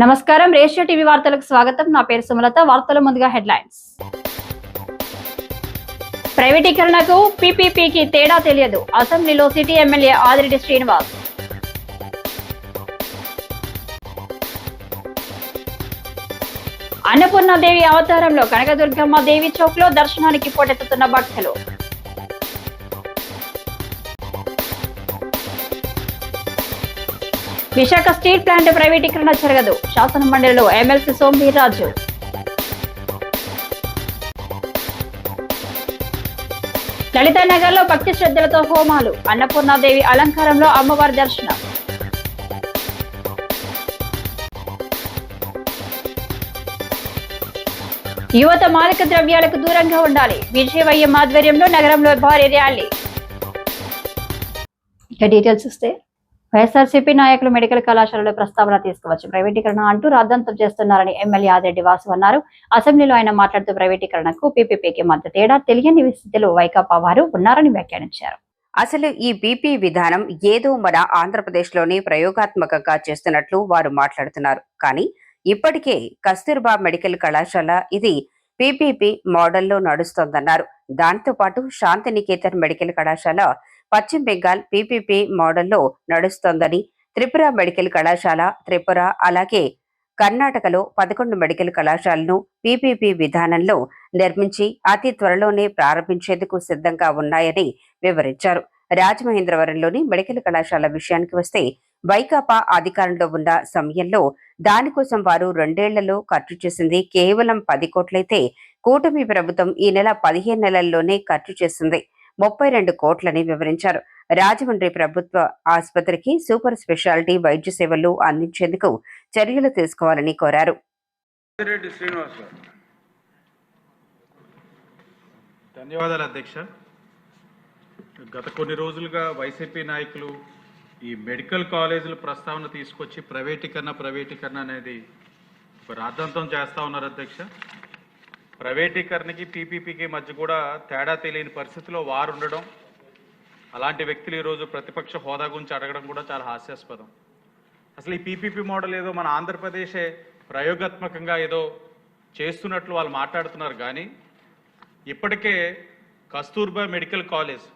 నమస్కారం ratio TV వార్తలకు స్వాగతం. నా పేరు సుమలత. వార్తల ముందుగా హెడ్లైన్స్. ప్రైవేటీకరణకు పీపీపీకి తేడా తెలియదు. అసెంబ్లీలో సిటీ ఎమ్మెల్యే ఆదిరెడ్డి శ్రీనివాస్. అన్నపూర్ణాదేవి అవతారంలో కనకదుర్గమ్మ దేవి చౌక్ లో దర్శనానికి పోటెత్తుతున్న భక్తులు. విశాఖ స్టీల్ ప్లాంట్ ప్రైవేటీకరణ జరగదు. శాసన మండలిలో ఎమ్మెల్సీ సోమవీర్రాజు. లలితానగర్ లో భక్తి శ్రద్ధలతో హోమాలు. అన్నపూర్ణాదేవి అలంకారంలో అమ్మవారి దర్శనం. యువత మాదక ద్రవ్యాలకు దూరంగా ఉండాలి. విజయవయ్యం ఆధ్వర్యంలో నగరంలో భారీ ర్యాలీ. ఇక డీటెయిల్స్ వస్తే వైఎస్ఆర్సీపీ నాయకులు మెడికల్ కళాశాలలో ప్రస్తావన తీసుకువచ్చు ప్రైవేటీకరణ అంటూ రాద్ధాంతం చేస్తున్నారని ఎమ్మెల్యే ఆదిరెడ్డి వాసు అన్నారు. అసెంబ్లీలో ఆయన మాట్లాడుతూ ప్రైవేటీకరణకు పీపీపీకి మధ్య తేడా తెలియని స్థితిలో వైకాపా వారు ఉన్నారని వ్యాఖ్యానించారు. అసలు ఈ పీపీ విధానం ఏదో మన ఆంధ్రప్రదేశ్లోనే ప్రయోగాత్మకంగా చేస్తున్నట్లు వారు మాట్లాడుతున్నారు. కానీ ఇప్పటికే కస్తూర్బా మెడికల్ కళాశాల ఇది పీపీపీ మోడల్లో నడుస్తోందన్నారు. దాంతో పాటు శాంతినికేతన్ మెడికల్ కళాశాల పశ్చిమ బెంగాల్ పీపీపీ మోడల్లో నడుస్తోందని, త్రిపుర మెడికల్ కళాశాల త్రిపుర అలాగే కర్ణాటకలో 11 మెడికల్ కళాశాలను పీపీపీ విధానంలో నిర్మించి అతి త్వరలోనే ప్రారంభించేందుకు సిద్ధంగా ఉన్నాయని వివరించారు. రాజమహేంద్రవరంలోని మెడికల్ కళాశాల విషయానికి వస్తే వైకాపా అధికారంలో ఉన్న సమయంలో దానికోసం వారు 2 ఏళ్లలో ఖర్చు చేసింది కేవలం 10 కోట్లయితే కూటమి ప్రభుత్వం ఈ నెల 15 నెలల్లోనే ఖర్చు చేసింది 32 కోట్లని వివరించారు. రాజమండ్రి ప్రభుత్వ ఆసుపత్రికి సూపర్ స్పెషాలిటీ వైద్య సేవలు అందించేందుకు చర్యలు తీసుకోవాలని కోరారు. ధన్యవాదాలు అధ్యక్ష. గత కొన్ని రోజులుగా వైసీపీ నాయకులు ఈ మెడికల్ కాలేజీల ప్రస్తావన తీసుకొచ్చి ప్రైవేటీకరణ అనేది ఒక రాద్ధాంతం చేస్తా ఉన్నారు అధ్యక్ష. ప్రైవేటీకరణకి పీపీపీకి మధ్య కూడా తేడా తెలియని పరిస్థితిలో వారు ఉండడం, అలాంటి వ్యక్తులు ఈరోజు ప్రతిపక్ష హోదా గురించి అడగడం కూడా చాలా హాస్యాస్పదం. అసలు ఈ పీపీపీ మోడల్ ఏదో మన ఆంధ్రప్రదేశే ప్రయోగాత్మకంగా ఏదో చేస్తున్నట్లు వాళ్ళు మాట్లాడుతున్నారు. కానీ ఇప్పటికే కస్తూర్బా మెడికల్ కాలేజ్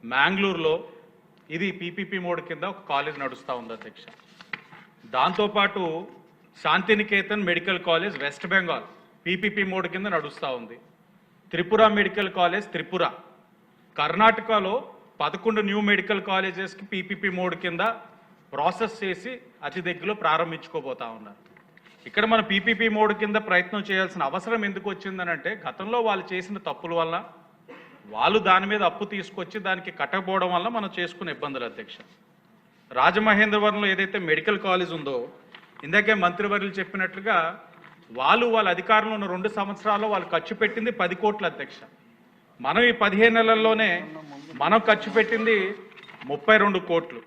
మ్యాంగ్లూరులో ఇది పీపీపీ మోడ్ కింద ఒక కాలేజ్ నడుస్తూ ఉంది అధ్యక్ష. దాంతోపాటు Shantiniketan medical college West Bengal PPP mode కింద నడుస్తూ ఉంది. త్రిపుర మెడికల్ కాలేజ్ త్రిపుర కర్ణాటకలో 11 న్యూ మెడికల్ కాలేజెస్కి పీపీపీ మోడ్ కింద ప్రాసెస్ చేసి అతి దగ్గరలో ప్రారంభించుకోబోతా ఉన్నారు. ఇక్కడ మన పీపీపీ మోడ్ కింద ప్రయత్నం చేయాల్సిన అవసరం ఎందుకు వచ్చిందనంటే గతంలో వాళ్ళు చేసిన తప్పుల వల్ల వాళ్ళు దాని మీద అప్పు తీసుకొచ్చి దానికి కట్టకపోవడం వల్ల మనం చేసుకునే ఇబ్బందులు అధ్యక్ష. రాజమహేంద్రవరంలో ఏదైతే మెడికల్ కాలేజ్ ఉందో ఇందాకే మంత్రివర్యులు చెప్పినట్లుగా వాళ్ళ అధికారంలో ఉన్న 2 సంవత్సరాల్లో వాళ్ళు ఖర్చు పెట్టింది 10 కోట్ల అధ్యక్ష. మనం ఈ 15 నెలల్లోనే మనం ఖర్చు పెట్టింది 32 కోట్లు.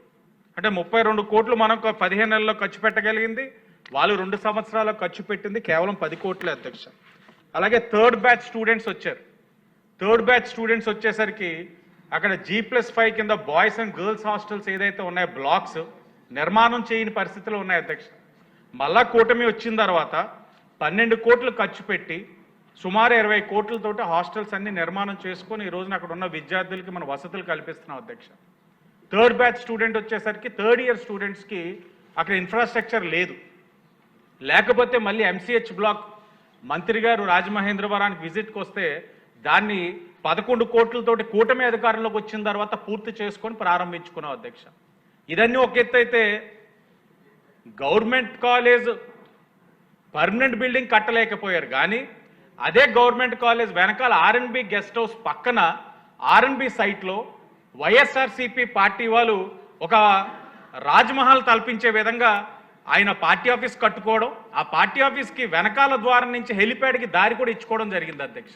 అంటే 32 కోట్లు మనం 15 నెలల్లో ఖర్చు పెట్టగలిగింది, వాళ్ళు 2 సంవత్సరాల్లో ఖర్చు పెట్టింది కేవలం 10 కోట్లే అధ్యక్ష. అలాగే థర్డ్ బ్యాచ్ స్టూడెంట్స్ వచ్చారు. థర్డ్ బ్యాచ్ స్టూడెంట్స్ వచ్చేసరికి అక్కడ G+5 కింద బాయ్స్ అండ్ గర్ల్స్ హాస్టల్స్ ఏదైతే ఉన్నాయో బ్లాక్స్ నిర్మాణం చేయని పరిస్థితులు ఉన్నాయి అధ్యక్ష. మళ్ళా కూటమి వచ్చిన తర్వాత 12 కోట్లు ఖర్చు పెట్టి సుమారు 20 కోట్లతోటి హాస్టల్స్ అన్ని నిర్మాణం చేసుకొని ఈ రోజున అక్కడ ఉన్న విద్యార్థులకి మన వసతులు కల్పిస్తున్నాం అధ్యక్ష. థర్డ్ బ్యాచ్ స్టూడెంట్ వచ్చేసరికి థర్డ్ ఇయర్ స్టూడెంట్స్కి అక్కడ ఇన్ఫ్రాస్ట్రక్చర్ లేదు. లేకపోతే మళ్ళీ MCH బ్లాక్ మంత్రి గారు రాజమహేంద్రవరానికి విజిట్కి వస్తే దాన్ని 11 కోట్లతోటి కూటమి అధికారంలోకి వచ్చిన తర్వాత పూర్తి చేసుకొని ప్రారంభించుకున్నాం అధ్యక్ష. ఇదన్నీ ఒక ఎత్తు అయితే గవర్నమెంట్ కాలేజ్ పర్మనెంట్ బిల్డింగ్ కట్టలేకపోయారు. కానీ అదే గవర్నమెంట్ కాలేజ్ వెనకాల R&B గెస్ట్ హౌస్ పక్కన R&B సైట్లో వైఎస్ఆర్సీపీ పార్టీ వాళ్ళు ఒక రాజ్మహల్ తలపించే విధంగా ఆయన పార్టీ ఆఫీస్ కట్టుకోవడం, ఆ పార్టీ ఆఫీస్కి వెనకాల ద్వారం నుంచి హెలిప్యాడ్కి దారి కూడా ఇచ్చుకోవడం జరిగింది అధ్యక్ష.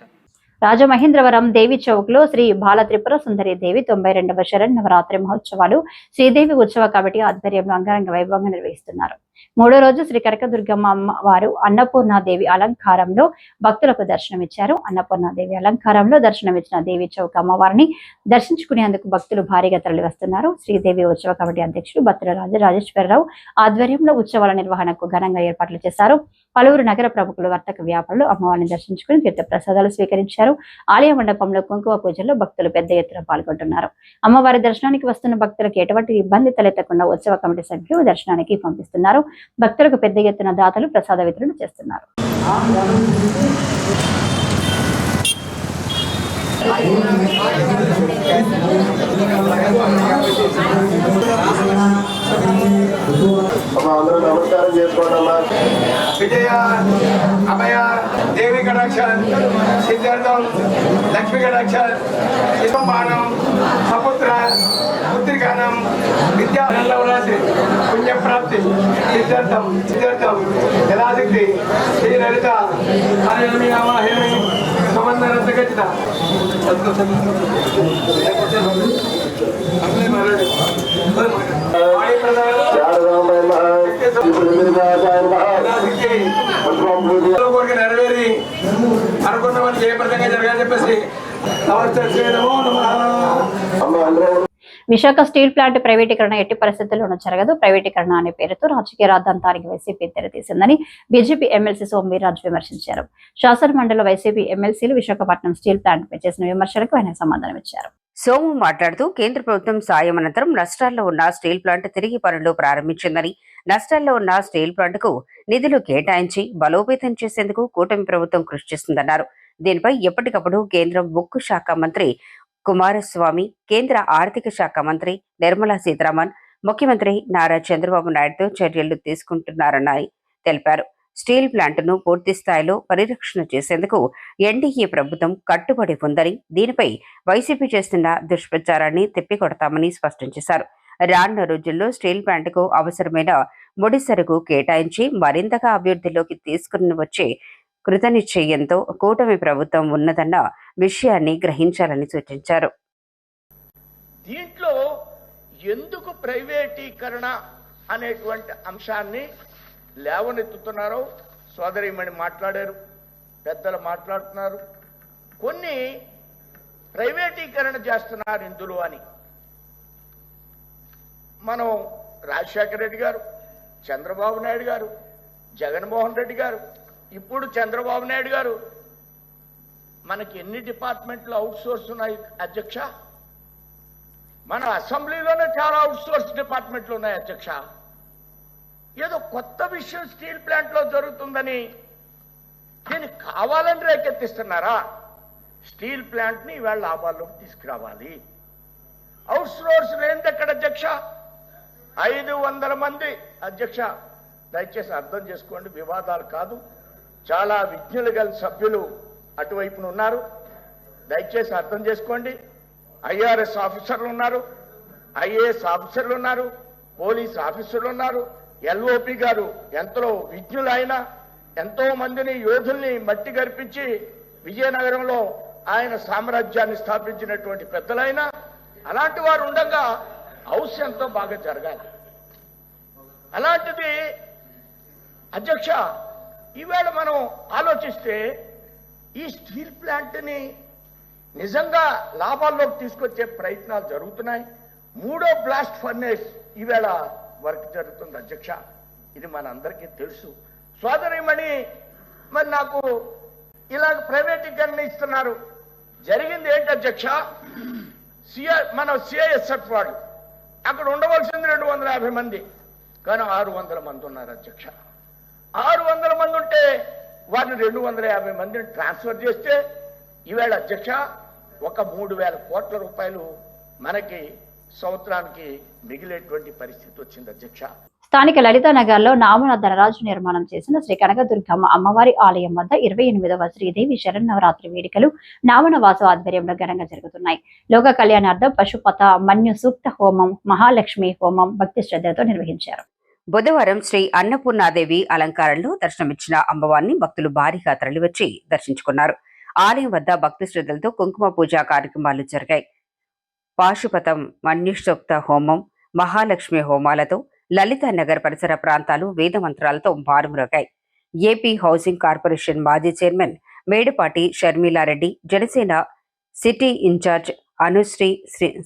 రాజమహేంద్రవరం దేవి చౌక్ లో శ్రీ బాల త్రిపుర సుందరి దేవి 92వ శరణ్ నవరాత్రి మహోత్సవాలు శ్రీదేవి ఉత్సవ కమిటీ ఆధ్వర్యంలో అంగరంగ వైభవంగా నిర్వహిస్తున్నారు. మూడో రోజు శ్రీ కనకదుర్గమ్మ అమ్మవారు అన్నపూర్ణాదేవి అలంకారంలో భక్తులకు దర్శనమిచ్చారు. అన్నపూర్ణాదేవి అలంకారంలో దర్శనమిచ్చిన దేవి చౌక అమ్మవారిని దర్శించుకునేందుకు భక్తులు భారీగా తరలి వస్తున్నారు. శ్రీదేవి ఉత్సవ కమిటీ అధ్యక్షుడు బత్తుల రాజేశ్వరరావు ఆధ్వర్యంలో ఉత్సవాల నిర్వహణకు ఘనంగా ఏర్పాట్లు చేశారు. పలువురు నగర ప్రముఖులు, వర్తక వ్యాపారులు అమ్మవారిని దర్శించుకుని తీర్థ ప్రసాదాలు స్వీకరించారు. ఆలయ మండపంలో కుంకుమ పూజల్లో భక్తులు పెద్ద ఎత్తున పాల్గొంటున్నారు. అమ్మవారి దర్శనానికి వస్తున్న భక్తులకు ఎటువంటి ఇబ్బంది తలెత్తకుండా ఉత్సవ కమిటీ సభ్యులు దర్శనానికి పంపిస్తున్నారు. భక్తులకు పెద్ద ఎత్తున దాతలు ప్రసాద వితరణ చేస్తున్నారు. అందరూ నమస్కారం చేసుకోండి. విజయ అభయ దేవి కటాక్ష సిద్ధార్థం లక్ష్మీ కటాక్ష శివపానం సపుత్ర పుత్రికానం విద్యారాత్రి పుణ్యప్రాప్తి సిద్ధార్థం యథాశక్తి శ్రీ లలిత హరిణమి నామాహిణి సుమందరంత గచ్చిత నెరవేరి అనుకున్నవన్నీ జయప్రదంగా జరగాలని చెప్పేసి విశాఖ స్టీల్ ప్లాంట్ ప్రైవేటీకరణ ఎట్టి పరిస్థితుల్లోనూ జరగదు. ప్రైవేటీకరణ అనే పేరుతో రాజకీయ రాద్ధాంతానికి వైసీపీ తెరతీసిందని బీజేపీ ఎమ్మెల్సీ సోమవీర్రాజు విమర్శించారు. శాసనమండలిలో వైసీపీ ఎమ్మెల్సీలు విశాఖపట్నం స్టీల్ ప్లాంట్ పై చేసిన విమర్శలకు ఆయన సమాధానం ఇచ్చారు. సోము మాట్లాడుతూ కేంద్ర ప్రభుత్వం సాయం అనంతరం నష్టాల్లో ఉన్న స్టీల్ ప్లాంట్ తిరిగి పనులు ప్రారంభించిందని, నష్టాల్లో ఉన్న స్టీల్ ప్లాంట్ కు నిధులు కేటాయించి బలోపేతం చేసేందుకు కూటమి ప్రభుత్వం కృషి చేస్తుందన్నారు. దీనిపై ఎప్పటికప్పుడు కేంద్ర ఉక్కు శాఖ మంత్రి కుమారస్వామి, కేంద్ర ఆర్థిక శాఖ మంత్రి నిర్మలా సీతారామన్, ముఖ్యమంత్రి నారా చంద్రబాబు నాయుడుతో చర్యలు తీసుకుంటున్నారని తెలిపారు. స్టీల్ ప్లాంట్ను పూర్తి స్థాయిలో పరిరక్షణ చేసేందుకు ఎన్డీఏ ప్రభుత్వం కట్టుబడి ఉందని, దీనిపై వైసీపీ చేస్తున్న దుష్ప్రచారాన్ని తిప్పికొడతామని స్పష్టం చేశారు. రానున్న రోజుల్లో స్టీల్ ప్లాంట్కు అవసరమైన ముడి సరుకు కేటాయించి మరింతగా అభివృద్ధిలోకి తీసుకుని వచ్చే కృతనిశ్చయంతో కూటమి ప్రభుత్వం ఉన్నదన్న విషయాన్ని గ్రహించాలని సూచించారు. దీంట్లో ఎందుకు ప్రైవేటీకరణ అనేటువంటి అంశాన్ని లేవనెత్తుతున్నారో సోదరిమణి మాట్లాడారు, పెద్దలు మాట్లాడుతున్నారు. కొన్ని ప్రైవేటీకరణ చేస్తున్నారు ఇందులో అని మనం రాజశేఖర రెడ్డి గారు, చంద్రబాబు నాయుడు గారు, జగన్మోహన్ రెడ్డి గారు, ఇప్పుడు చంద్రబాబు నాయుడు గారు, మనకి ఎన్ని డిపార్ట్మెంట్లు అవుట్ సోర్స్ ఉన్నాయి అధ్యక్ష? మన అసెంబ్లీలోనే చాలా అవుట్ సోర్స్ డిపార్ట్మెంట్లు ఉన్నాయి అధ్యక్ష. ఏదో కొత్త విషయం స్టీల్ ప్లాంట్లో జరుగుతుందని దీన్ని కావాలని రేకెత్తిస్తున్నారా? స్టీల్ ప్లాంట్ని ఇవాళ లాభాల్లోకి తీసుకురావాలి. అవుట్ సోర్స్ లేనిది ఎక్కడ అధ్యక్ష? 500 మంది అధ్యక్ష, దయచేసి అర్థం చేసుకోండి, వివాదాలు కాదు. చాలా విజ్ఞులు గల సభ్యులు అటువైపున ఉన్నారు, దయచేసి అర్థం చేసుకోండి. ఐఆర్ఎస్ ఆఫీసర్లు ఉన్నారు, ఐఏఎస్ ఆఫీసర్లు ఉన్నారు, పోలీస్ ఆఫీసర్లు ఉన్నారు. ఎల్ఓపి గారు ఎంతో విజ్ఞులైన, ఎంతో మందిని యోధుల్ని మట్టి గర్పించి విజయనగరంలో ఆయన సామ్రాజ్యాన్ని స్థాపించినటువంటి పెద్దలైన అలాంటి వారు ఉండగా హౌస్ ఎంతో బాగా జరగాలి. అలాంటిది అధ్యక్ష ఈవేళ మనం ఆలోచిస్తే ఈ స్టీల్ ప్లాంట్ని నిజంగా లాభాల్లోకి తీసుకొచ్చే ప్రయత్నాలు జరుగుతున్నాయి. 3వ బ్లాస్ట్ ఫర్నేస్ ఈవేళ వర్క్ జరుగుతుంది అధ్యక్ష, ఇది మనందరికీ తెలుసు. సోదరిమణి మరి నాకు ఇలాగ ప్రైవేటీకరణ ఇస్తున్నారు, జరిగింది ఏంటి అధ్యక్ష? మన సిఐఎస్ఎఫ్ వాళ్ళు అక్కడ ఉండవలసింది 250 మంది, కానీ 600 మంది ఉన్నారు అధ్యక్ష. 600 మంది ఉంటే వారిని 250 మందిని ట్రాన్స్ఫర్ చేస్తే ఈవేళ అధ్యక్ష ఒక 3,000 కోట్ల రూపాయలు మనకి సంవత్సరానికి మిగిలేటువంటి పరిస్థితి వచ్చింది అధ్యక్ష. స్థానిక లలితానగర్ లో నామన ధనరాజు నిర్మాణం చేసిన శ్రీ కనకదుర్గమ్మ అమ్మవారి ఆలయం వద్ద 28వ శ్రీదేవి శరన్నవరాత్రి వేడుకలు నామన వాసు ఆధ్వర్యంలో ఘనంగా జరుగుతున్నాయి. లోక కళ్యాణార్థం పశుపత మన్యు సూక్త హోమం, మహాలక్ష్మి హోమం భక్తి శ్రద్ధలతో నిర్వహించారు. బుధవారం శ్రీ అన్నపూర్ణాదేవి అలంకారంలో దర్శనమిచ్చిన అమ్మవారిని భక్తులు భారీగా తరలివచ్చి దర్శించుకున్నారు. ఆలయం వద్ద భక్తి శ్రద్ధలతో కుంకుమ పూజా కార్యక్రమాలు జరిగాయి. పాశుపతం మన్యుసూక్త హోమం, మహాలక్ష్మి హోమాలతో లలితా నగర్ పరిసర ప్రాంతాలు వేద మంత్రాలతో మారుమ్రోగాయి. ఏపీ హౌసింగ్ కార్పొరేషన్ మాజీ chairman Medapati Sharmila Reddy, Janasena city incharge Anushri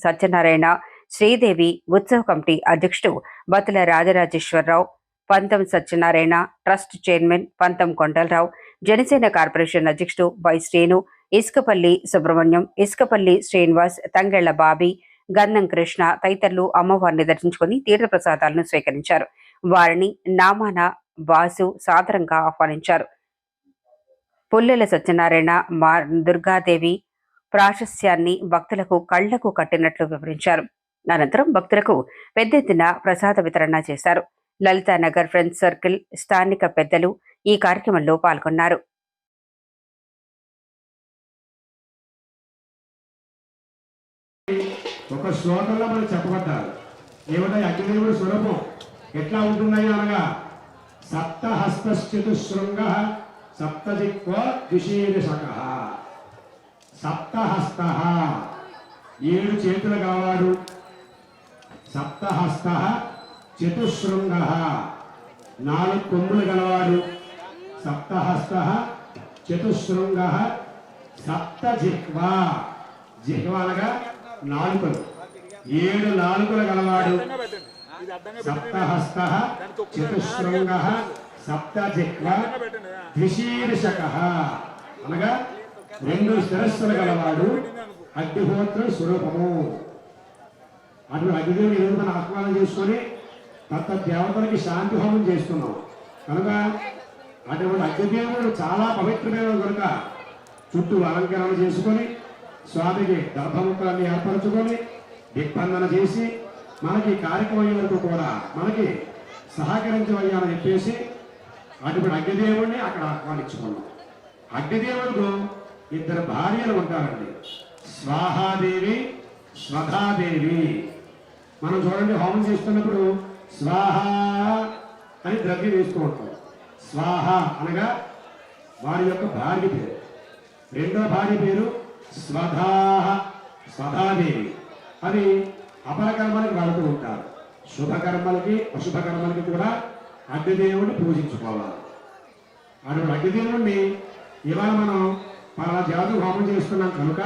Satyanarayana, Sridevi, ఉత్సవ కమిటీ అధ్యక్షుడు బతుల రాజరాజేశ్వరరావు, పంతం సత్యనారాయణ, ట్రస్ట్ చైర్మన్ పంతం కొండలరావు, జనసేన కార్పొరేషన్ అధ్యక్షుడు వై శ్రీను, ఇసుకపల్లి సుబ్రహ్మణ్యం, ఇసుకపల్లి శ్రీనివాస్, తంగెళ్ల బాబీ, గంధం కృష్ణ తదితరులు అమ్మవారిని దర్శించుకుని తీర్థప్రసాదాలను స్వీకరించారు. వారిని నామాన వాసు సాదరంగా ఆహ్వానించారు. పుల్లెల సత్యనారాయణ, దుర్గాదేవి ప్రాశస్యాన్ని భక్తులకు కళ్లకు కట్టినట్లు వివరించారు. అనంతరం భక్తులకు పెద్ద ఎత్తున ప్రసాద వితరణ చేశారు. లలితా నగర్ ఫ్రెండ్స్ సర్కిల్ స్థానిక పెద్దలు ఈ కార్యక్రమంలో పాల్గొన్నారు. ఒక శ్లోకంలో మనకు చెప్పబడ్డారు. ఏమంటే అగ్నిదేవుడి స్వరూపం ఎట్లా ఉంటున్నాయి అనగా సప్తహస్తశ్చతుశృంగ సప్తజిహ్వ ద్విశీర్షక. సప్తహస్త 7 చేతులు గలవాడు, సప్తహస్త చతుశృంగ 4 కొమ్ములు గలవాడు, సప్తహస్త చతుశృంగ సప్తజిహ్వ. జిహ్వ అనగా నాలుకలు, 7 నాలుకలు గలవాడు, సప్తహస్త చతుశృంగ సప్తజిహ్వ ద్విశీర్షక అనగా 2 శిరస్సులు గలవాడు, అగ్నిహోత్ర స్వరూపము. అటువంటి అగ్నిదేవుని ఈరోజు మనం ఆహ్వానం చేసుకొని తత్త దేవతలకి శాంతి హోమం చేస్తున్నాం కనుక అటువంటి అగ్నిదేవుడు చాలా పవిత్రమైన కనుక చుట్టూ అలంకరణ చేసుకొని స్వామికి గర్భముఖాన్ని ఏర్పరచుకొని దిగ్బంధన చేసి మనకి కార్యక్రమం వరకు కూడా మనకి సహకరించవయ్యాలని చెప్పేసి అటువంటి అగ్నిదేవుడిని అక్కడ ఆహ్వానించుకున్నాం. అగ్నిదేవుడు 2 భార్యలు ఉంటారండి, స్వాహాదేవి, స్వధాదేవి. మనం చూడండి హోమం చేస్తున్నప్పుడు స్వాహ అని ద్రవ్యం వేస్తూ ఉంటాం. స్వాహ అనగా వారి యొక్క భార్య పేరు. రెండో భార్య పేరు స్వధాదేవి. అది అపరకర్మలకి వాడుతూ ఉంటారు. శుభకర్మలకి అశుభకర్మలకి కూడా అగ్నిదేవుడిని పూజించుకోవాలి. అటువంటి అగ్నిదేవుడిని ఇవాళ మనం పలానా దేవత హోమం చేస్తున్నాం కనుక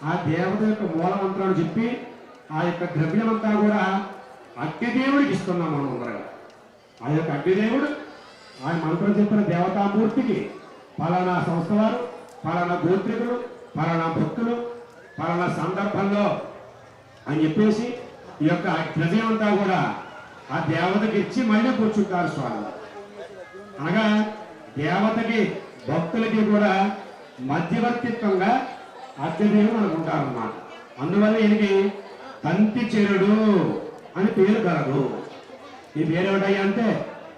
ఆ దేవత యొక్క మూల మంత్రాన్ని చెప్పి ఆ యొక్క ద్రవ్యమంతా కూడా అగ్నిదేవుడికి ఇస్తున్నాం మనం అందరగా. ఆ యొక్క అగ్నిదేవుడు ఆయన మంత్రం చెప్పిన దేవతామూర్తికి పలానా సంస్థ వారు, పలానా గోత్రికులు, పలానా భక్తులు, పలానా సందర్భంలో అని చెప్పేసి ఈ యొక్క ద్రవ్యం అంతా కూడా ఆ దేవతకి ఇచ్చి మళ్ళీ కూర్చుంటారు స్వామి. అనగా దేవతకి భక్తులకి కూడా మధ్యవర్తిత్వంగా అగ్నిదేవుడు అనుకుంటారన్నమాట. అందువల్ల ఈయనకి తంతి చెరుడు అని పేరు కలదు. ఈ పేరు ఏమిటయ్యా అంటే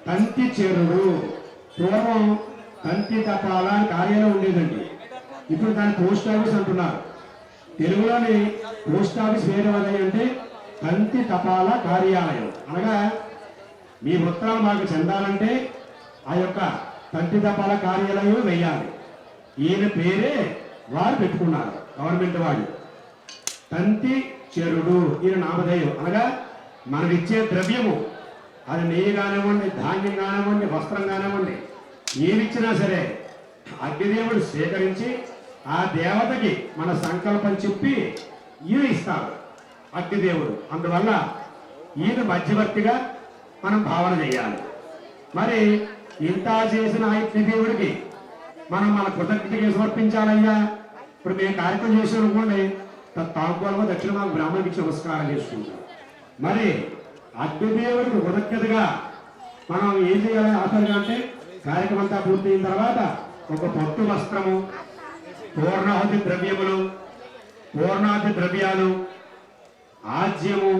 తంతి చెరుడు. పూర్వం తంతి తపాల అని కార్యాలయం ఉండేదండి, ఇప్పుడు దాన్ని పోస్ట్ ఆఫీస్ అంటున్నారు. తెలుగులోని పోస్ట్ ఆఫీస్ పేరు ఏమిటయ్యా అంటే తంతి తపాల కార్యాలయం. అనగా మీ ఉత్తరాలు మాకు చెందాలంటే ఆ యొక్క తంతి తపాల కార్యాలయం వెయ్యాలి. ఈయన పేరే వారు పెట్టుకున్నారు, గవర్నమెంట్ వాళ్ళు. తంతి చెరుడు ఈయన నామధేయం. అనగా మనకిచ్చే ద్రవ్యము అది నెయ్యి కానివ్వండి, ధాన్యం కానివ్వండి, వస్త్రం కానివ్వండి, ఏమిచ్చినా సరే అగ్నిదేవుడు స్వీకరించి ఆ దేవతకి మన సంకల్పం చెప్పి ఈయన ఇస్తారు అగ్నిదేవుడు. అందువల్ల ఈయన మధ్యవర్తిగా మనం భావన చేయాలి. మరి ఇంత చేసిన అగ్నిదేవుడికి మనం మన కృతజ్ఞతకి సమర్పించాలయ్యా. ఇప్పుడు మేము కార్యక్రమం చేసాం అనుకోండి, తాంబూలమో దక్షిణ మాకు బ్రాహ్మణుడికి ఇచ్చి నమస్కారం చేసుకుంటాం. మరి అగ్నిదేవుడికి కృతజ్ఞతగా మనం ఏం చేయాలి ఆఖరిగా అంటే కార్యక్రమం అంతా పూర్తయిన తర్వాత ఒక పట్టు వస్త్రము, పూర్ణాహుతి ద్రవ్యములు, పూర్ణాహుతి ద్రవ్యాలు, ఆజ్యము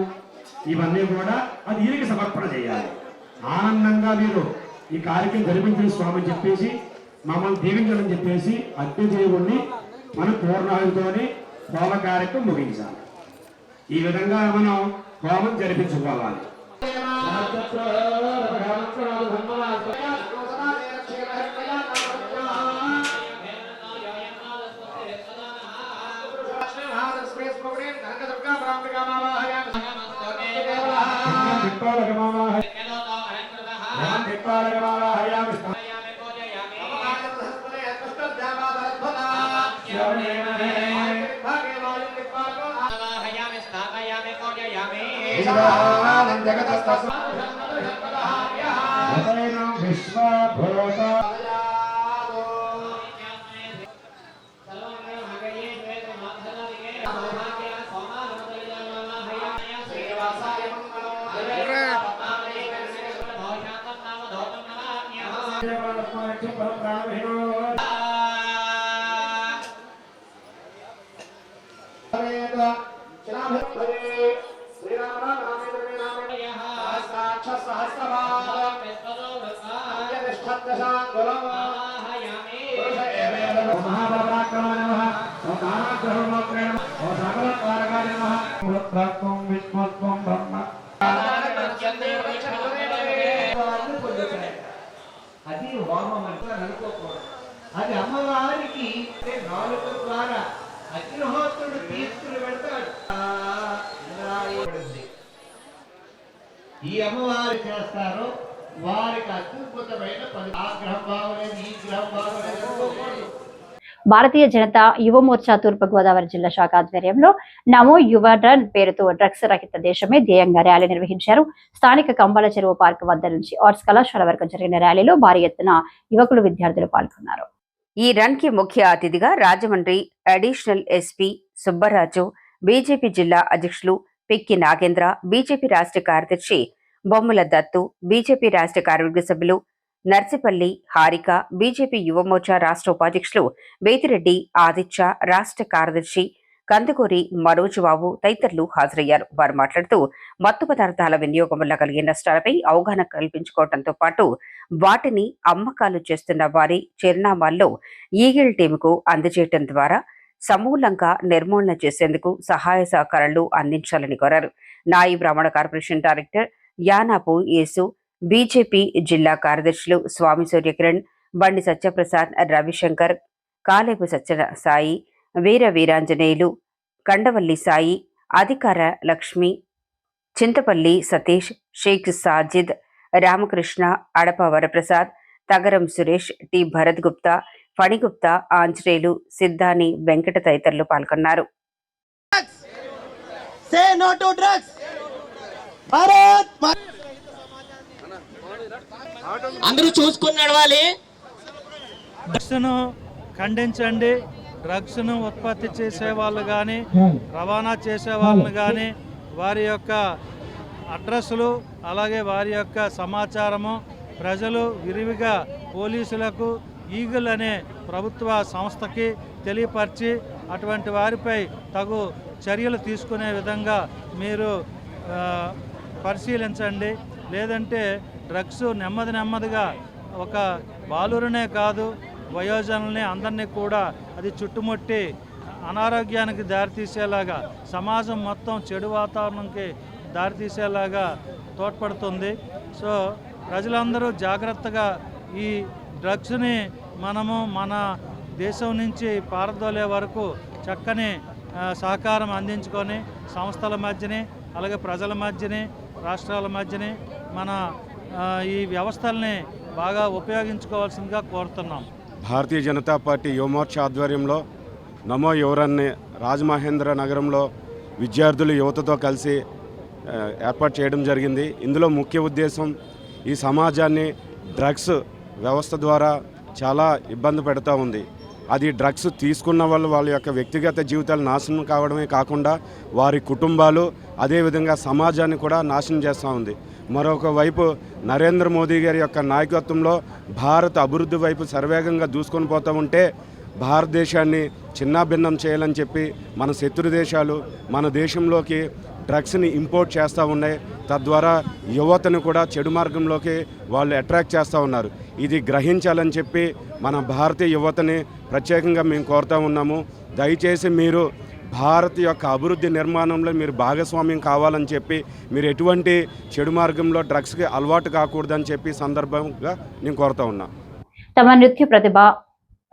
ఇవన్నీ కూడా అది ఈయనకి సమర్పణ చేయాలి. ఆనందంగా మీరు ఈ కార్యక్రమం జరిపించిన స్వామి చెప్పేసి మమ్మల్ని దీవించాలని చెప్పేసి అగ్నిదేవుణ్ణి మనం పూర్ణాహుతితోని హోమ కార్యక్రమం ముగించాలి. ఈ విధంగా మనం హోమం జరిపించుకోవాలి. అది హోమం అంటే అనుకోకూడదు. అది అమ్మవారికి నాలుక ద్వారా అగ్నిహోత్రుడు తీసుకుని వెళ్తాడు. ఈ అమ్మవారు చేస్తారు వారికి అద్భుతమైన ఆ గ్రహం బాగోలేదు ఈ గ్రహం బాగోలేదు అనుకోకూడదు. భారతీయ జనతా యువ మోర్చా తూర్పు గోదావరి జిల్లా శాఖ ఆధ్వర్యంలో నమో యువ రన్ పేరుతో డ్రగ్స్ రహిత దేశమే ధ్యేయంగా ర్యాలీ నిర్వహించారు. స్థానిక కంబాల చెరువు పార్క్ వద్ద నుంచి ఆర్ట్స్ కళాశాల వరకు జరిగిన ర్యాలీలో భారీ ఎత్తున యువకులు విద్యార్థులు పాల్గొన్నారు. ఈ రన్ కి ముఖ్య అతిథిగా Rajahmundry additional SP Subbaraju, BJP జిల్లా అధ్యక్షులు పిక్కి నాగేంద్ర, బీజేపీ రాష్ట్ర కార్యదర్శి బొమ్మల దత్తు, బీజేపీ రాష్ట్ర కార్యవర్గ సభ్యులు నర్సిపల్లి హారిక, బీజేపీ యువమోర్చా రాష్ట్ర ఉపాధ్యక్షులు బేతిరెడ్డి ఆదిత్య, రాష్ట్ర కార్యదర్శి కందుకూరి మనోజ్ బాబు తదితరులు హాజరయ్యారు. వారు మాట్లాడుతూ మత్తు పదార్థాల వినియోగం వల్ల కలిగే నష్టాలపై అవగాహన కల్పించుకోవడంతో పాటు వాటిని అమ్మకాలు చేస్తున్న వారి చిరునామాల్లో ఈగిల్ టీంకు అందజేయడం ద్వారా సమూలంగా నిర్మూలన చేసేందుకు సహాయ సహకారాలు అందించాలని కోరారు. నాయి బ్రాహ్మణ కార్పొరేషన్ డైరెక్టర్ యానాపు యేసు, బీజేపీ జిల్లా కార్యదర్శులు స్వామి సూర్యకిరణ్, బండి సత్యప్రసాద్, రవిశంకర్, కాలేపు సత్య సాయి, వీర వీరాంజనేయులు, కండవల్లి సాయి, అధికార లక్ష్మి, చింతపల్లి సతీష్, షేక్ సాజిద్, రామకృష్ణ, అడప వరప్రసాద్, తగరం సురేష్, టి భరత్ గుప్తా, ఫణిగుప్తా, ఆంజనేయులు, సిద్ధాని వెంకట తదితరులు పాల్గొన్నారు. అందరూ చూసుకుని నడవాలి. డ్రగ్స్ను ఖండించండి. డ్రగ్స్ను ఉత్పత్తి చేసే వాళ్ళు కానీ రవాణా చేసే వాళ్ళని కానీ వారి యొక్క అడ్రస్లు అలాగే వారి యొక్క సమాచారము ప్రజలు విరివిగా పోలీసులకు, ఈగిల్ అనే ప్రభుత్వ సంస్థకి తెలియపరిచి అటువంటి వారిపై తగు చర్యలు తీసుకునే విధంగా మీరు పరిశీలించండి. లేదంటే డ్రగ్స్ నెమ్మదిగా ఒక బాలురనే కాదు వయోజనుల్ని అందరినీ కూడా అది చుట్టుముట్టి అనారోగ్యానికి దారితీసేలాగా, సమాజం మొత్తం చెడు వాతావరణంకి దారితీసేలాగా తోడ్పడుతుంది. సో ప్రజలందరూ జాగ్రత్తగా ఈ డ్రగ్స్ని మనము మన దేశం నుంచి పారదోలే వరకు చక్కని సహకారం అందించుకొని సంస్థల మధ్యని అలాగే ప్రజల మధ్యని రాష్ట్రాల మధ్యని మన ఈ వ్యవస్థల్ని బాగా ఉపయోగించుకోవాల్సిందిగా కోరుతున్నాం. భారతీయ జనతా పార్టీ యువమోర్చా ఆధ్వర్యంలో నమో యువరన్ని రాజమహేంద్ర నగరంలో విద్యార్థులు యువతతో కలిసి ఏర్పాటు చేయడం జరిగింది. ఇందులో ముఖ్య ఉద్దేశం ఈ సమాజాన్ని డ్రగ్స్ వ్యవస్థ ద్వారా చాలా ఇబ్బంది పెడతా ఉంది. అది డ్రగ్స్ తీసుకున్న వాళ్ళ యొక్క వ్యక్తిగత జీవితాలు నాశనం కావడమే కాకుండా వారి కుటుంబాలు అదేవిధంగా సమాజాన్ని కూడా నాశనం చేస్తూ ఉంది. మరొక వైపు నరేంద్ర మోదీ గారి యొక్క నాయకత్వంలో భారత్ అభివృద్ధి వైపు శరవేగంగా దూసుకొని పోతూ ఉంటే భారతదేశాన్ని చిన్నాభిన్నం చేయాలని చెప్పి మన శత్రు దేశాలు మన దేశంలోకి డ్రగ్స్ని ఇంపోర్ట్ చేస్తూ ఉన్నాయి. తద్వారా యువతను కూడా చెడు మార్గంలోకి వాళ్ళు అట్రాక్ట్ చేస్తూ ఉన్నారు. ఇది గ్రహించాలని చెప్పి మన భారతీయ యువతని ప్రత్యేకంగా మేము కోరుతూ ఉన్నాము. దయచేసి మీరు భారత్ యొక్క అభివృద్ధి నిర్మాణంలో మీరు భాగస్వామ్యం కావాలని చెప్పి మీరు ఎటువంటి చెడు మార్గంలో డ్రగ్స్కి అలవాటు కాకూడదని చెప్పి సందర్భంగా నేను కోరుతూ ఉన్నా. తమ నృత్య ప్రతిభ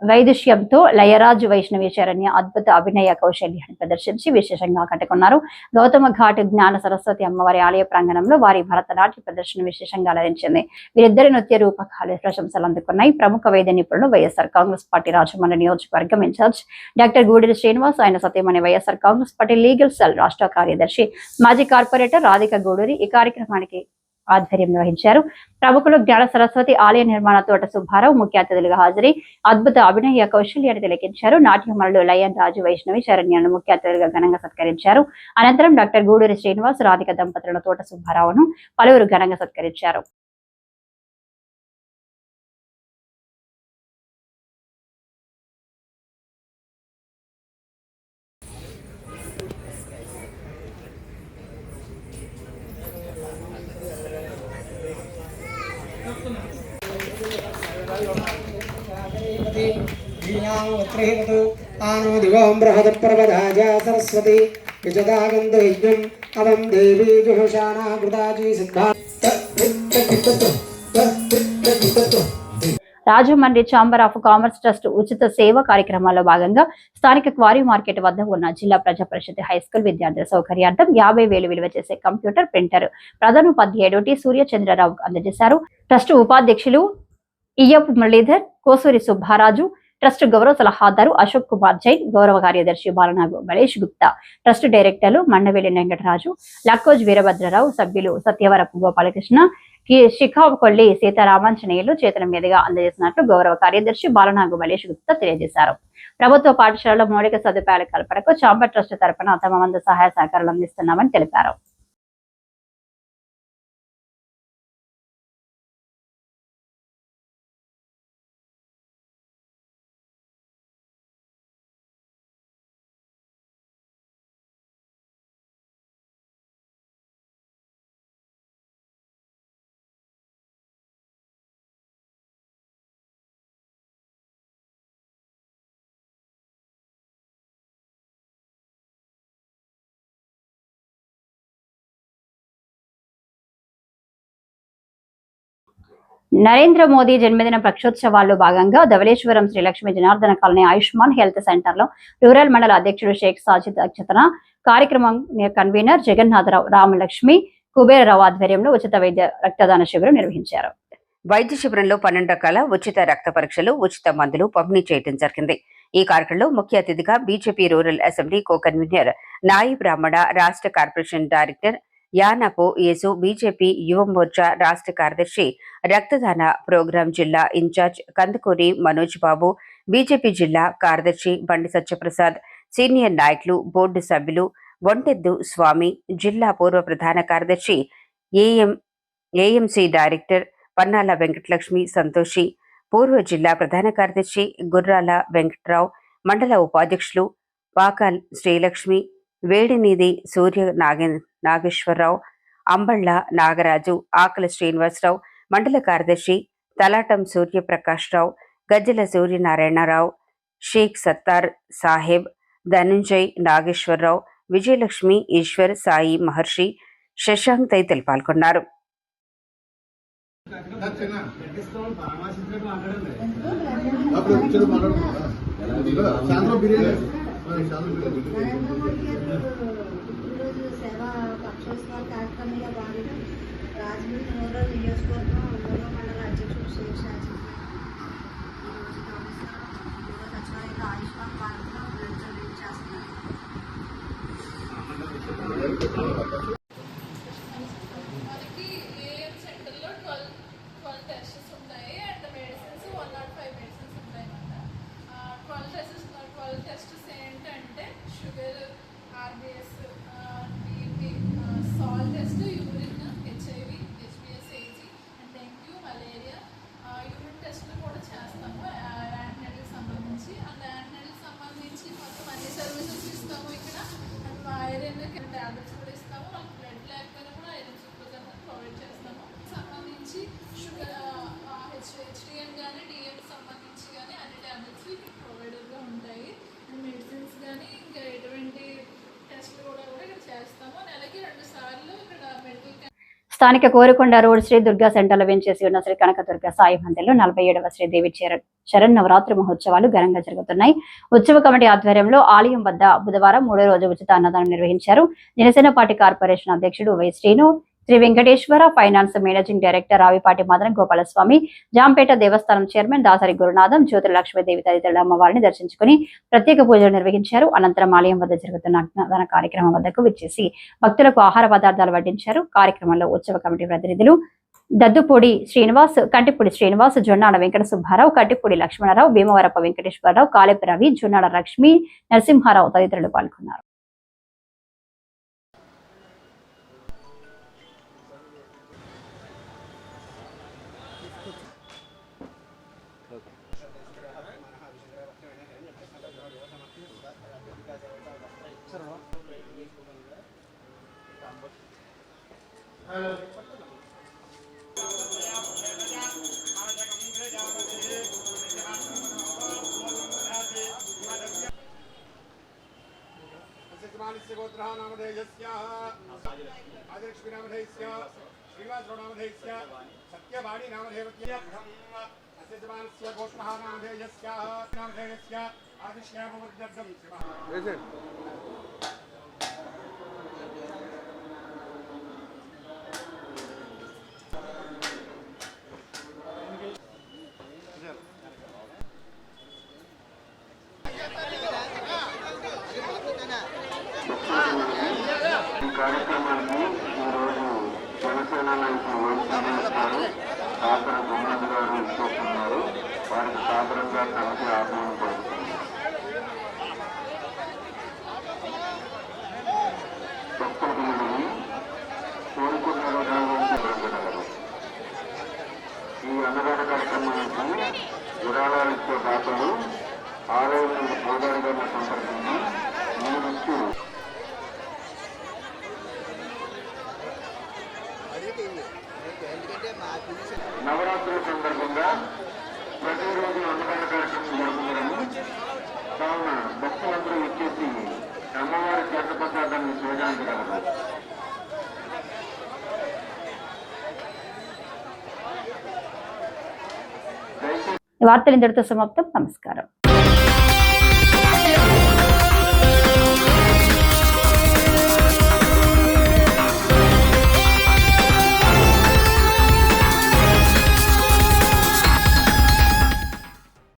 వైదుష్యంతో లయరాజు వైష్ణవి శరణ్య అద్భుత అభినయ కౌశల్యాన్ని ప్రదర్శించి విశేషంగా ఆకట్టుకున్నారు. గౌతమ ఘాట్ జ్ఞాన సరస్వతి అమ్మవారి ఆలయ ప్రాంగణంలో వారి భరతనాట్య ప్రదర్శన విశేషంగా అలరించింది. వీరిద్దరి నృత్య రూపకాలు ప్రశంసలు అందుకున్నాయి. ప్రముఖ వైద్య నిపుణులు వైఎస్ఆర్ కాంగ్రెస్ పార్టీ రాజమండ్రి నియోజకవర్గం ఇన్ఛార్జ్ డాక్టర్ గూడెల శ్రీనివాస్, ఆయన సతీమణి YSR Congress party legal cell రాష్ట్ర కార్యదర్శి మాజీ కార్పొరేటర్ రాధిక గూడూరి ఈ కార్యక్రమానికి ఆధ్వర్యం వహించారు. ప్రముఖులు జ్ఞాన సరస్వతి ఆలయ నిర్మాణ తోట సుబ్బారావు ముఖ్య అతిథులుగా హాజరై అద్భుత అభినయ కౌశల్యాన్ని తిలకించారు. నాట్యమరులు లయన్ రాజు వైష్ణవి శరణ్యను ముఖ్య అతిథులుగా ఘనంగా సత్కరించారు. అనంతరం డాక్టర్ గూడూరి శ్రీనివాస్, రాధిక దంపతులను తోట సుబ్బారావును పలువురు ఘనంగా సత్కరించారు. आनो दिवं बृहदप्रवदाजा सरस्वती विजदागन्धो यज्ञम् अवं देवी जुहुषाणा कृताजी सिद्धा Rajahmundry chamber of commerce trust ఉచిత సేవ కార్యక్రమాల్లో భాగంగా స్థానిక క్వారీ మార్కెట్ వద్ద ఉన్న జిల్లా ప్రజా పరిషత్ హైస్కూల్ విద్యార్థుల సౌకర్యార్థం 50,000 విలువ చేసే కంప్యూటర్ ప్రింటర్ ప్రధానోపాధ్యాయుడు టి సూర్యచంద్రరావు అందజేశారు. ట్రస్ట్ ఉపాధ్యక్షులు ఇయ్యపు మురళీధర్, కోసూరి సుబ్బారాజు, ట్రస్ట్ గౌరవ సలహాదారు అశోక్ కుమార్ జైన్, గౌరవ కార్యదర్శి బాలనాగు గణేష్ గుప్తా, ట్రస్ట్ డైరెక్టర్లు మండవేలి వెంకటరాజు, లక్కోజ్ వీరభద్రరావు, సభ్యులు సత్యవరపు గోపాలకృష్ణ, శిఖాకొల్లి సీతారామాంజనేయులు చేతుల మీదుగా అందజేసినట్లు గౌరవ కార్యదర్శి బాలనాగు గణేష్ గుప్తా తెలియజేశారు. ప్రభుత్వ పాఠశాలలో మౌలిక సదుపాయాల కల్పనకు ఛాంబర్ ట్రస్ట్ తరపున తమ వంతు సహాయ సహకారాలు అందిస్తున్నామని తెలిపారు. నరేంద్ర మోదీ జన్మదిన ప్రక్షోత్సవాల్లో భాగంగా Dhavaleswaram Srilakshmi Janardhana colony Ayushman health center లో రూరల్ మండల అధ్యక్షుడు షేక్ సాజిద్ అధ్యక్షతన కార్యక్రమం కన్వీనర్ జగన్నాథరావు, రామలక్ష్మి, కుబేరరావు ఆధ్వర్యంలో ఉచిత వైద్య రక్తదాన శిబిరం నిర్వహించారు. వైద్య శిబిరంలో 12 రకాల ఉచిత రక్త పరీక్షలు, ఉచిత మందులు పంపిణీ చేయడం జరిగింది. ఈ కార్యక్రమంలో ముఖ్య అతిథిగా BJP rural assembly co convener నాయి బ్రాహ్మణ, రాష్ట్ర కార్పొరేషన్ డైరెక్టర్ యానపో యేసు, బీజేపీ యువ మోర్చా రాష్ట్ర కార్యదర్శి, రక్తదాన ప్రోగ్రాం జిల్లా ఇన్ఛార్జ్ కందుకూరి మనోజ్ బాబు, బీజేపీ జిల్లా కార్యదర్శి బండి సత్యప్రసాద్, సీనియర్ నాయకులు, బోర్డు సభ్యులు వంటెద్దు స్వామి, జిల్లా పూర్వ ప్రధాన కార్యదర్శి, ఏఎంసీ డైరెక్టర్ పన్నాల వెంకటలక్ష్మి సంతోషి, పూర్వ జిల్లా ప్రధాన కార్యదర్శి గుర్రాల వెంకట్రావు, మండల ఉపాధ్యక్షులు పాకాల్ శ్రీలక్ష్మి, వేడినిధి సూర్య నాగేశ్వరరావు, అంబళ్ళ నాగరాజు, ఆకల శ్రీనివాసరావు, మండల కార్యదర్శి తలాటం సూర్యప్రకాశ్రావు, గజ్జల సూర్యనారాయణరావు, షేక్ సత్తార్ సాహెబ్, ధనుంజయ్ నాగేశ్వరరావు, విజయలక్ష్మి, ఈశ్వర్, సాయి మహర్షి, శశాంక్ తదితరులు పాల్గొన్నారు. సేవా పక్షోత్సవ కార్యక్రమంలో భాగంగా రాజమండ్రి రూరల్ నియోజకవర్గం మూడో మండల అధ్యక్షుడు షేక్ సాజిద్ సచివాలయంలో ఆయుష్మాన్ భారత్లో రిలీజ్ చేస్తున్నారు. మనకి ఏఎం సెంటర్లో 12 టెస్ట్స్ ఉంటాయి. అండ్ మెడిసిన్స్ 105 మెడిసిన్స్ ఉంటాయి అన్నమాట. 12 టెస్ట్స్ ఏంటంటే sugar, RBS, BP, salt test, urine, HIV, HBS, AG, and dengue, malaria, urine టెస్ట్లు కూడా చేస్తాము యాంటీనెల్కి సంబంధించి. అండ్ యాంటీనెల్కి సంబంధించి మొత్తం అన్ని సర్వీసెస్ ఇస్తాము ఇక్కడ. అండ్ ఐరన్ ట్యాబ్లెట్స్ కూడా ఇస్తాము. వాళ్ళకి బ్లడ్ లేకపోయినా కూడా ఐరన్ సూపర్ ప్రొవైడ్ చేస్తాము. సంబంధించి షుగర్, హెచ్డిఎం కానీ డిఎం సంబంధించి కానీ అన్ని ట్యాబ్లెట్స్ ఇక్కడ ప్రొవైడర్గా ఉంటాయి. అండ్ మెడిసిన్స్ కానీ ఇంకా ఎటువంటి టెస్ట్లు కూడా ఇక్కడ చేస్తాము. నెలకి 2 సార్లు ఇక్కడ మెడికల్ స్థానిక కోరుకొండ రోడ్ శ్రీ దుర్గా సెంటర్లో వెంచేసి ఉన్న శ్రీ కనకదుర్గ సాయి మందిర్లో 47వ శ్రీదేవి శరన్నవరాత్రి మహోత్సవాలు ఘనంగా జరుగుతున్నాయి. ఉత్సవ కమిటీ ఆధ్వర్యంలో ఆలయం వద్ద బుధవారం 3వ రోజు ఉచిత అన్నదానం నిర్వహించారు. జనసేన పార్టీ కార్పొరేషన్ అధ్యక్షుడు Y Srinu, Sri Venkateswara finance managing director Ravipati Madana Gopalaswamy, Jampeta దేవస్థానం చైర్మన్ దాసరి గురునాథం, జ్యోతిలక్ష్మీదేవి తదితరుల అమ్మవారిని దర్శించుకుని ప్రత్యేక పూజలు నిర్వహించారు. అనంతరం ఆలయం వద్ద జరుగుతున్న అన్నదాన కార్యక్రమం వద్దకు విచ్చేసి భక్తులకు ఆహార పదార్థాలు వడ్డించారు. కార్యక్రమంలో ఉత్సవ కమిటీ ప్రతినిధులు దద్దుపూడి శ్రీనివాస్, కంటిపూడి శ్రీనివాస్, జొన్నాడ వెంకట సుబ్బారావు, కట్టిపూడి లక్ష్మణరావు, భీమవరప వెంకటేశ్వరరావు, కాలేపు రవి, జొన్నాడ లక్ష్మి, నరసింహారావు తదితరులు పాల్గొన్నారు. కార్యక్రమానికి ఈరోజు జనసేన నాయకులు వైఎస్ఆర్ ఆసర గురునాథ్ గారు ఇస్తున్నారు. వారికి సాదరంగా కమిటీ ఆహ్వానం పడుతుంది. భక్తులు కోరుకున్న రోజులు ఈ అన్నదాన కార్యక్రమానికి విరాళాలు ఇచ్చే దాతలు ఆలయం నుండి పూజారి గారిని సంప్రదించి మీ నుంచి నవరాత్రుల సందర్భంగా ప్రతిరోజు అన్నదాన కార్యక్రమం జరుగుతున్నాము. కావున భక్తులందరూ వచ్చేసి అమ్మవారి తీర్థ ప్రసాదాన్ని స్వీకరించగలరు. వార్తలు ఇంతటితో సమాప్తం. నమస్కారం.